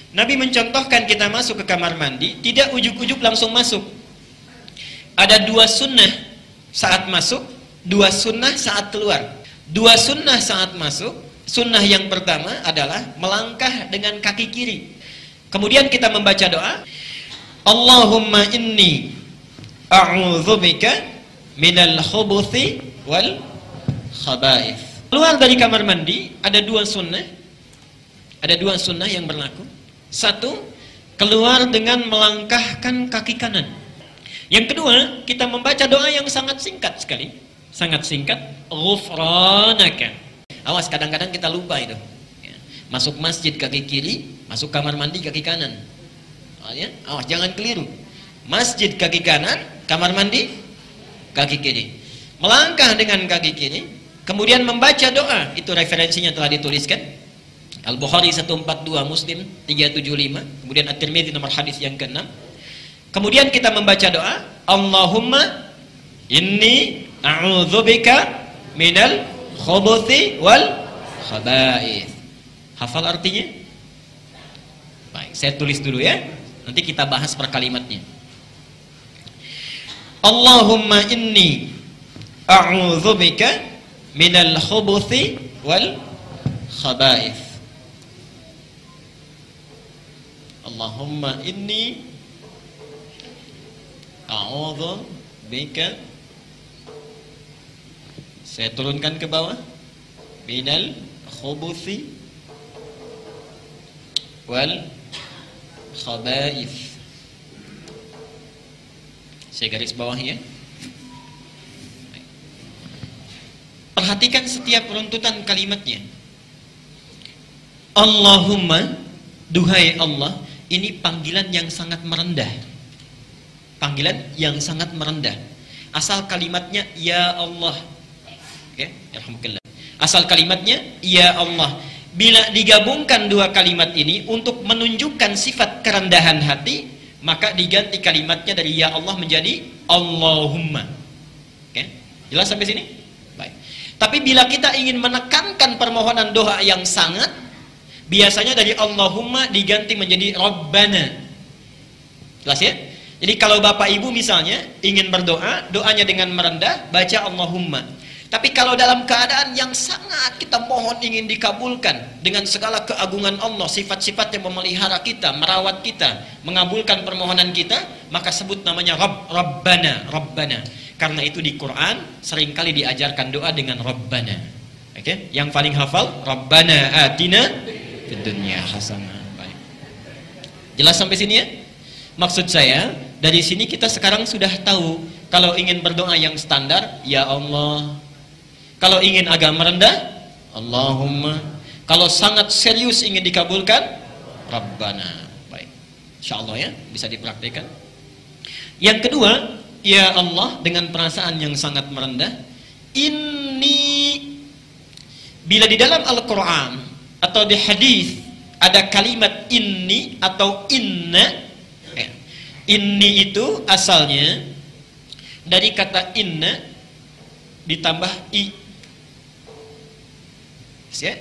Nabi mencontohkan kita masuk ke kamar mandi, tidak ujuk-ujuk langsung masuk. Ada 2 sunnah saat masuk, 2 sunnah saat keluar. 2 sunnah saat masuk, sunnah yang pertama adalah melangkah dengan kaki kiri. Kemudian kita membaca doa, Allahumma inni a'udzubika minal khubuthi wal khaba'ith. Keluar dari kamar mandi, ada 2 sunnah. Ada 2 sunnah yang berlaku. 1, keluar dengan melangkahkan kaki kanan. Yang kedua, kita membaca doa yang sangat singkat sekali. Sangat singkat. Ghufranaka. Awas, kadang-kadang kita lupa itu. Masuk masjid kaki kiri, masuk kamar mandi kaki kanan. Awas, jangan keliru. Masjid kaki kanan, kamar mandi kaki kiri. Melangkah dengan kaki kiri, kemudian membaca doa. Itu referensinya telah dituliskan. Al-Bukhari 142, Muslim 375, kemudian At-Tirmidzi nomor hadis yang ke-6. Kemudian kita membaca doa, Allahumma inni a'udzubika minal khubuthi wal khaba'ith. Hafal artinya? Baik, saya tulis dulu ya. Nanti kita bahas per kalimatnya. Allahumma inni a'udzubika minal khubuthi wal khaba'ith. Allahumma inni a'udzu bika, saya turunkan ke bawah, minal khubuthi wal khaba'ith. Saya garis bawah ya. Perhatikan setiap runtutan kalimatnya. Allahumma, duhai Allah. Ini panggilan yang sangat merendah. Panggilan yang sangat merendah. Asal kalimatnya ya Allah. Oke, alhamdulillah. Asal kalimatnya ya Allah. Bila digabungkan 2 kalimat ini untuk menunjukkan sifat kerendahan hati, maka diganti kalimatnya dari ya Allah menjadi Allahumma. Oke, jelas sampai sini? Baik. Tapi bila kita ingin menekankan permohonan doa yang sangat, biasanya dari Allahumma diganti menjadi Rabbana. Jelas ya? Jadi kalau bapak ibu misalnya ingin berdoa, doanya dengan merendah, baca Allahumma. Tapi kalau dalam keadaan yang sangat kita mohon ingin dikabulkan dengan segala keagungan Allah, sifat-sifat yang memelihara kita, merawat kita, mengabulkan permohonan kita, maka sebut namanya Rabbana, Rabbana. Karena itu di Quran seringkali diajarkan doa dengan Rabbana. Oke? Yang paling hafal Rabbana atina fid dunya hasanah. Baik. Jelas sampai sini ya? Maksud saya, dari sini kita sekarang sudah tahu kalau ingin berdoa yang standar, ya Allah. Kalau ingin agak merendah, Allahumma. Kalau sangat serius ingin dikabulkan, Rabbana. Baik. Insyaallah ya, bisa dipraktikkan. Yang kedua, ya Allah dengan perasaan yang sangat merendah. Inni, bila di dalam Al-Quran atau di hadis ada kalimat inni atau inna, inni itu asalnya dari kata inna ditambah i, ya?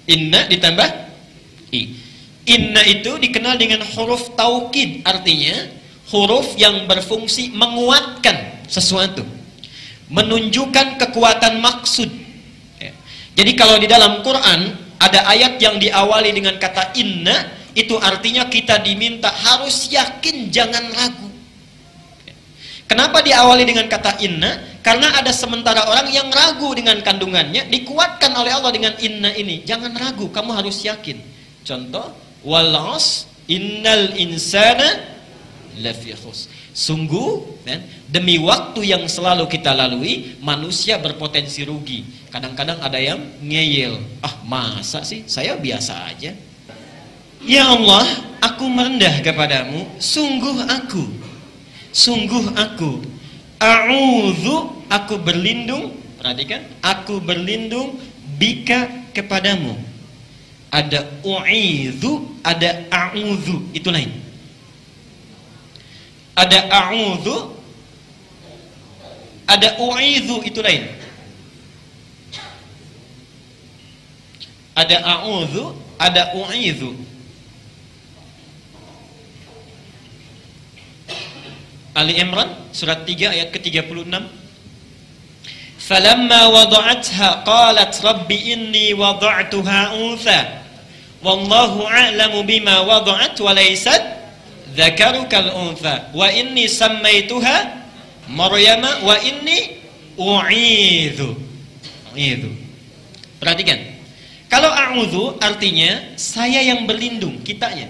Inna ditambah i. Inna itu dikenal dengan huruf taukid, artinya huruf yang berfungsi menguatkan sesuatu, menunjukkan kekuatan maksud. Jadi kalau di dalam Quran ada ayat yang diawali dengan kata inna, itu artinya kita diminta harus yakin, jangan ragu. Kenapa diawali dengan kata inna? Karena ada sementara orang yang ragu dengan kandungannya, dikuatkan oleh Allah dengan inna ini. Jangan ragu, kamu harus yakin. Contoh, wal 'asr innal insana lafi khusr. Sungguh, demi waktu yang selalu kita lalui, manusia berpotensi rugi. Kadang-kadang ada yang ngeyel, ah masa sih, saya biasa aja. Ya Allah, aku merendah kepadamu, sungguh aku, a'udzu, aku berlindung, perhatikan, aku berlindung bika kepadamu. Ada u'idzu, ada a'udzu, itu lain. Ada a'udzu, ada u'idzu, itu lain. Ada a'udzu, ada u'idzu. Ali Imran surat 3 ayat ke-36. Falamma wada'atha qalat rabbi inni wada'tuha untha wallahu a'lamu bima wada'at wa laysat dzakaru kal untha wa inni sammaituha Maryama wa inni u'idzu. Perhatikan. Kalau a'udzu artinya saya yang berlindung, kitanya.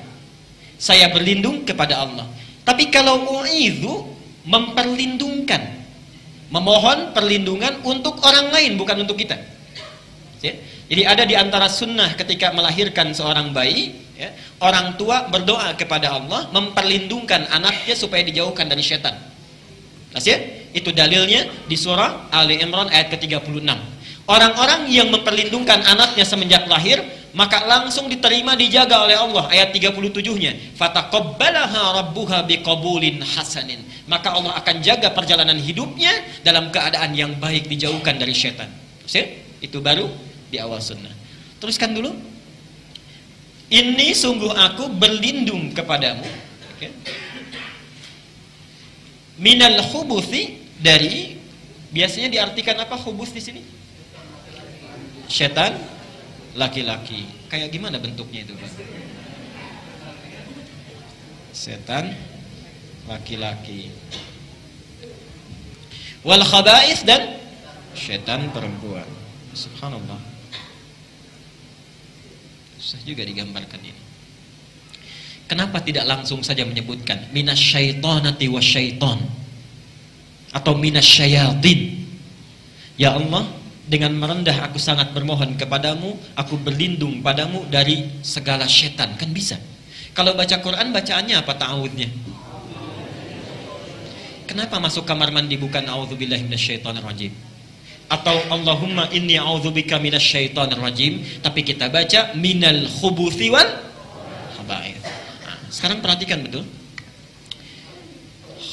Saya berlindung kepada Allah. Tapi kalau u'idzu memperlindungkan, memohon perlindungan untuk orang lain, bukan untuk kita. Ya? Jadi ada di antara sunnah ketika melahirkan seorang bayi, ya, orang tua berdoa kepada Allah memperlindungkan anaknya supaya dijauhkan dari setan. Ya? Itu dalilnya di surah Ali Imran ayat ke-36. Orang-orang yang memperlindungkan anaknya semenjak lahir, maka langsung diterima, dijaga oleh Allah. Ayat 37-nya, fataqabbalaha rabbuha biqabulin hasanin. Maka Allah akan jaga perjalanan hidupnya dalam keadaan yang baik, dijauhkan dari setan. Itu baru di awal sunnah. Teruskan dulu. Ini sungguh aku berlindung kepadamu, okay, minal khubuthi, dari, biasanya diartikan apa khubus di sini? Setan laki-laki. Kayak gimana bentuknya itu? Setan laki-laki. Wal khaba'ith, dan setan perempuan. Subhanallah. Susah juga digambarkan ini. Kenapa tidak langsung saja menyebutkan minasyaitonati wasyaiton atau minasyayatin? Ya Allah, dengan merendah aku sangat bermohon kepadamu, aku berlindung padamu dari segala setan. Kan bisa. Kalau baca Quran bacaannya apa ta'awudnya? Kenapa masuk kamar mandi bukan a'udzubillahi minasyaitonirrajim? Atau Allahumma inni a'udzubika minasyaitonirrajim, tapi kita baca minal khubuthi wal khaba'ith. Nah, sekarang perhatikan betul.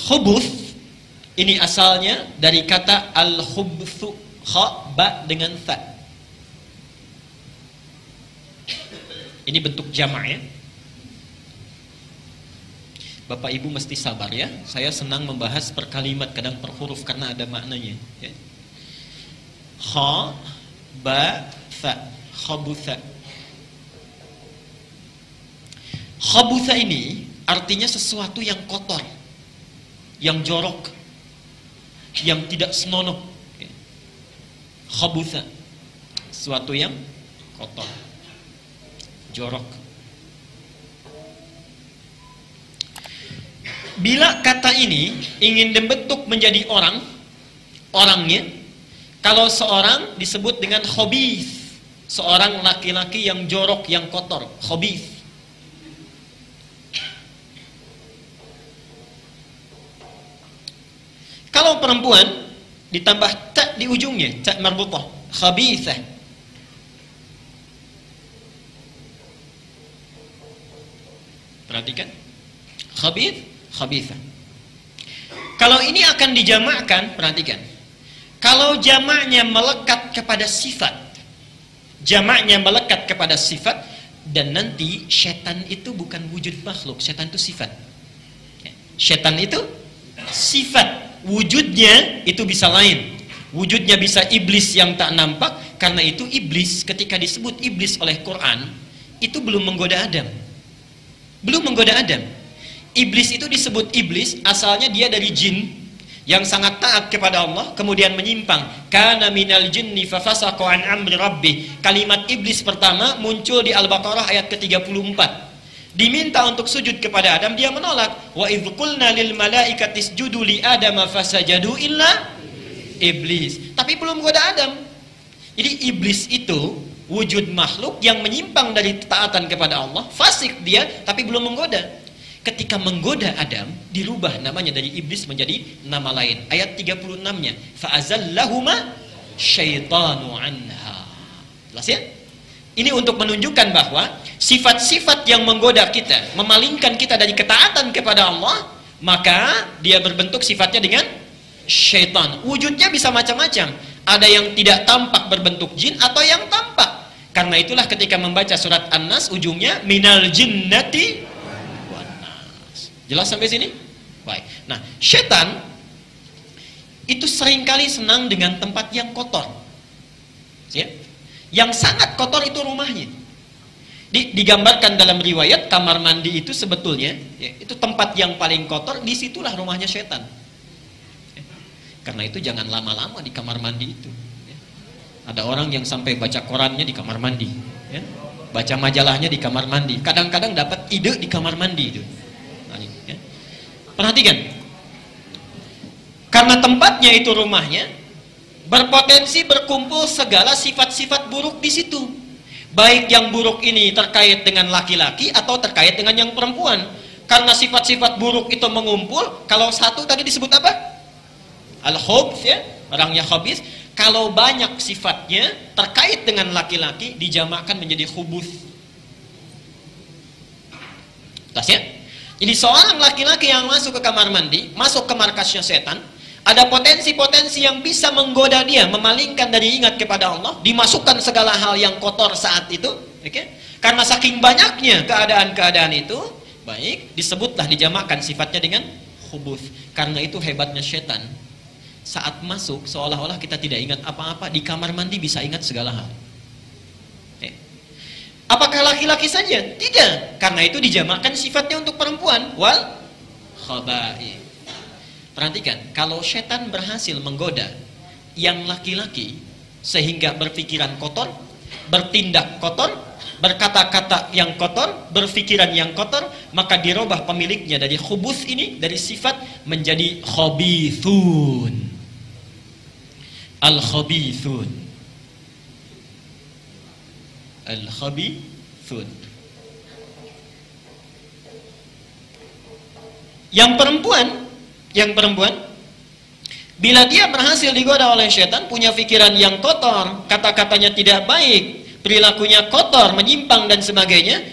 Khubuth ini asalnya dari kata al-khubthu, kha, ba dengan tha. Ini bentuk jamak ya. Bapak Ibu mesti sabar ya. Saya senang membahas per kalimat, kadang per huruf karena ada maknanya ya. Kha, ba, tha, khabutha. Khabutha ini artinya sesuatu yang kotor, yang jorok, yang tidak senonoh. Khabutha, sesuatu yang kotor, jorok. Bila kata ini ingin dibentuk menjadi orang, orangnya, kalau seorang disebut dengan khabith, seorang laki-laki yang jorok, yang kotor, khabith. Kalau perempuan ditambah ta di ujungnya, ta marbutah, khabithah. Perhatikan, khabith, khabithah. Kalau ini akan dijamakkan, perhatikan. Kalau jamaknya melekat kepada sifat, jamaknya melekat kepada sifat, dan nanti setan itu bukan wujud makhluk, setan itu sifat. Setan itu sifat. Wujudnya itu bisa lain. Wujudnya bisa iblis yang tak nampak. Karena itu iblis, ketika disebut iblis oleh Quran, itu belum menggoda Adam. Belum menggoda Adam. Iblis itu disebut iblis, asalnya dia dari jin yang sangat taat kepada Allah, kemudian menyimpang. Kana minal jinni fafasaqa an amri rabbih. Kalimat iblis pertama muncul di Al-Baqarah ayat ke-34. Diminta untuk sujud kepada Adam, dia menolak. Wa idz qulna lil malaikati isjudu li adama fasajadu illa iblis. Tapi belum goda Adam. Jadi iblis itu wujud makhluk yang menyimpang dari taatan kepada Allah, fasik dia, tapi belum menggoda. Ketika menggoda Adam, dirubah namanya dari iblis menjadi nama lain. Ayat 36-nya, fa'azallahuma syaitanu anha. Jelas ya? Ini untuk menunjukkan bahwa sifat-sifat yang menggoda kita, memalingkan kita dari ketaatan kepada Allah, maka dia berbentuk sifatnya dengan syaitan. Wujudnya bisa macam-macam. Ada yang tidak tampak berbentuk jin atau yang tampak. Karena itulah ketika membaca surat An-Nas ujungnya minal jinnati wan nas. Jelas sampai sini? Baik. Nah, setan itu seringkali senang dengan tempat yang kotor. Ya. Yang sangat kotor itu rumahnya. Digambarkan dalam riwayat kamar mandi itu sebetulnya ya, itu tempat yang paling kotor, disitulah rumahnya setan. Ya. Karena itu jangan lama-lama di kamar mandi itu. Ya. Ada orang yang sampai baca korannya di kamar mandi, ya. Baca majalahnya di kamar mandi. Kadang-kadang dapat ide di kamar mandi itu. Ya. Perhatikan, karena tempatnya itu rumahnya, berpotensi berkumpul segala sifat-sifat buruk di situ. Baik yang buruk ini terkait dengan laki-laki atau terkait dengan yang perempuan. Karena sifat-sifat buruk itu mengumpul, kalau satu tadi disebut apa? Al-khubth, ya, orangnya khabith. Kalau banyak sifatnya terkait dengan laki-laki, dijamakkan menjadi khubuth. Tas ya? Jadi seorang laki-laki yang masuk ke kamar mandi, masuk ke markasnya setan, ada potensi-potensi yang bisa menggoda dia, memalingkan dari ingat kepada Allah, dimasukkan segala hal yang kotor saat itu, okay? Karena saking banyaknya keadaan-keadaan itu, baik, disebutlah, dijamakkan sifatnya dengan khubuth. Karena itu hebatnya setan. Saat masuk, seolah-olah kita tidak ingat apa-apa, di kamar mandi bisa ingat segala hal. Okay? Apakah laki-laki saja? Tidak. Karena itu dijamakkan sifatnya untuk perempuan. Wal khaba'ith. Perhatikan, kalau setan berhasil menggoda yang laki-laki sehingga berpikiran kotor, bertindak kotor, berkata-kata yang kotor, berpikiran yang kotor, maka dirubah pemiliknya dari khubuth ini, dari sifat menjadi khabithun. Al-khabithun. Al-khabithun. Yang perempuan, bila dia berhasil digoda oleh setan, punya pikiran yang kotor, kata-katanya tidak baik, perilakunya kotor, menyimpang dan sebagainya,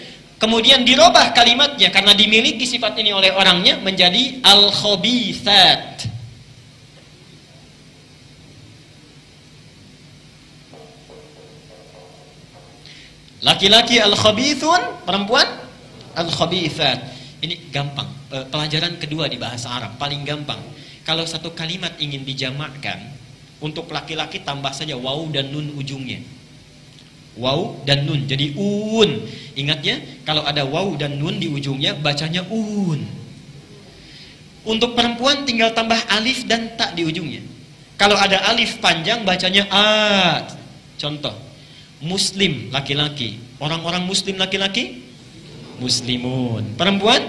kemudian dirubah kalimatnya karena dimiliki sifat ini oleh orangnya menjadi al-khabithat. Laki-laki al-khabithun, perempuan al-khabithat. Ini gampang, pelajaran kedua di bahasa Arab, paling gampang. Kalau satu kalimat ingin dijamakkan, untuk laki-laki tambah saja waw dan nun ujungnya. Waw dan nun, jadi un. Ingat ya, kalau ada waw dan nun di ujungnya, bacanya un. Untuk perempuan tinggal tambah alif dan ta di ujungnya. Kalau ada alif panjang, bacanya a. Contoh, muslim laki-laki. Orang-orang muslim laki-laki? Muslimun. Perempuan?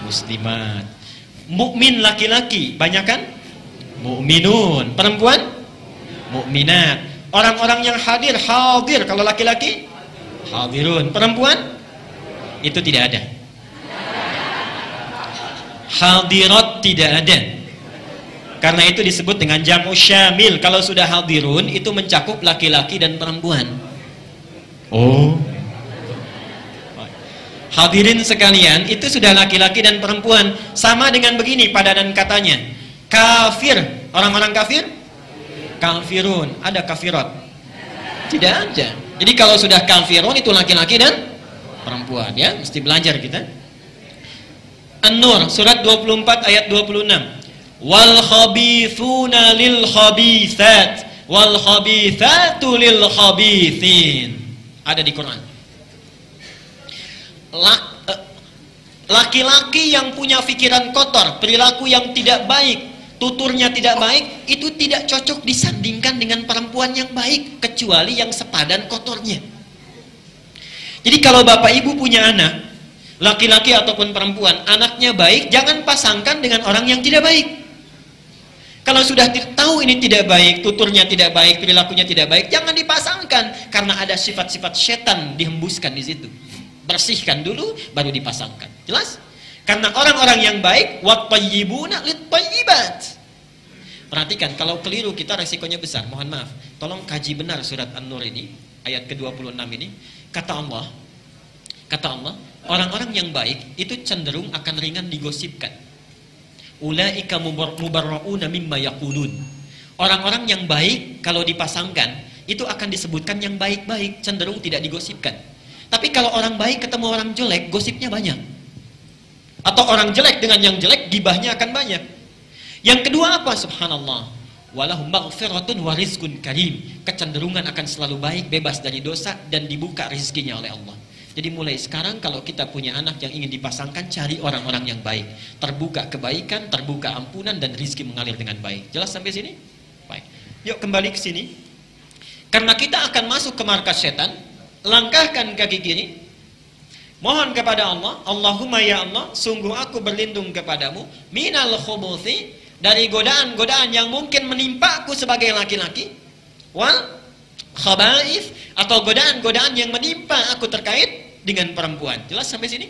Muslimat. Mukmin laki-laki, banyak kan? Mukminun. Perempuan? Mukminat. Orang-orang yang hadir kalau laki-laki? Hadirun. Perempuan? Itu tidak ada. Hadirat tidak ada. Karena itu disebut dengan jamu syamil. Kalau sudah hadirun, itu mencakup laki-laki dan perempuan. Oh, hadirin sekalian, itu sudah laki-laki dan perempuan. Sama dengan begini padanan katanya. Kafir, orang-orang kafir? Kafirun. Ada kafirat? Tidak ada. Jadi kalau sudah kafirun itu laki-laki dan perempuan, ya, mesti belajar kita. An-Nur surat 24 ayat 26. Wal khabithuna lil khabithat wal khabithatu lil khabithin. Ada di Quran. Laki-laki yang punya pikiran kotor, perilaku yang tidak baik, tuturnya tidak baik, itu tidak cocok disandingkan dengan perempuan yang baik, kecuali yang sepadan kotornya. Jadi kalau bapak ibu punya anak, laki-laki ataupun perempuan, anaknya baik, jangan pasangkan dengan orang yang tidak baik. Kalau sudah tahu ini tidak baik, tuturnya tidak baik, perilakunya tidak baik, jangan dipasangkan, karena ada sifat-sifat setan dihembuskan di situ. Bersihkan dulu, baru dipasangkan. Jelas? Karena orang-orang yang baik, wat-tayyibuna lit-tayyibat. Perhatikan, kalau keliru kita resikonya besar. Mohon maaf, tolong kaji benar surat An-Nur ini, ayat ke-26 ini. Kata Allah, orang-orang yang baik itu cenderung akan ringan digosipkan. Ulaika mubarra'una mimma yaqulun. Orang-orang yang baik kalau dipasangkan itu akan disebutkan yang baik-baik, cenderung tidak digosipkan. Tapi kalau orang baik ketemu orang jelek, gosipnya banyak. Atau orang jelek dengan yang jelek, gibahnya akan banyak. Yang kedua apa? Subhanallah. Walahum maghfiratun wa rizqun karim. Kecenderungan akan selalu baik, bebas dari dosa, dan dibuka rizkinya oleh Allah. Jadi mulai sekarang kalau kita punya anak yang ingin dipasangkan, cari orang-orang yang baik. Terbuka kebaikan, terbuka ampunan, dan rizki mengalir dengan baik. Jelas sampai sini? Baik. Yuk kembali ke sini. Karena kita akan masuk ke markas setan, langkahkan kaki kiri. Mohon kepada Allah, Allahumma ya Allah, sungguh aku berlindung kepadamu minal khubuthi, dari godaan-godaan yang mungkin menimpa aku sebagai laki-laki, wal khaba'ith, atau godaan-godaan yang menimpa aku terkait dengan perempuan. Jelas sampai sini?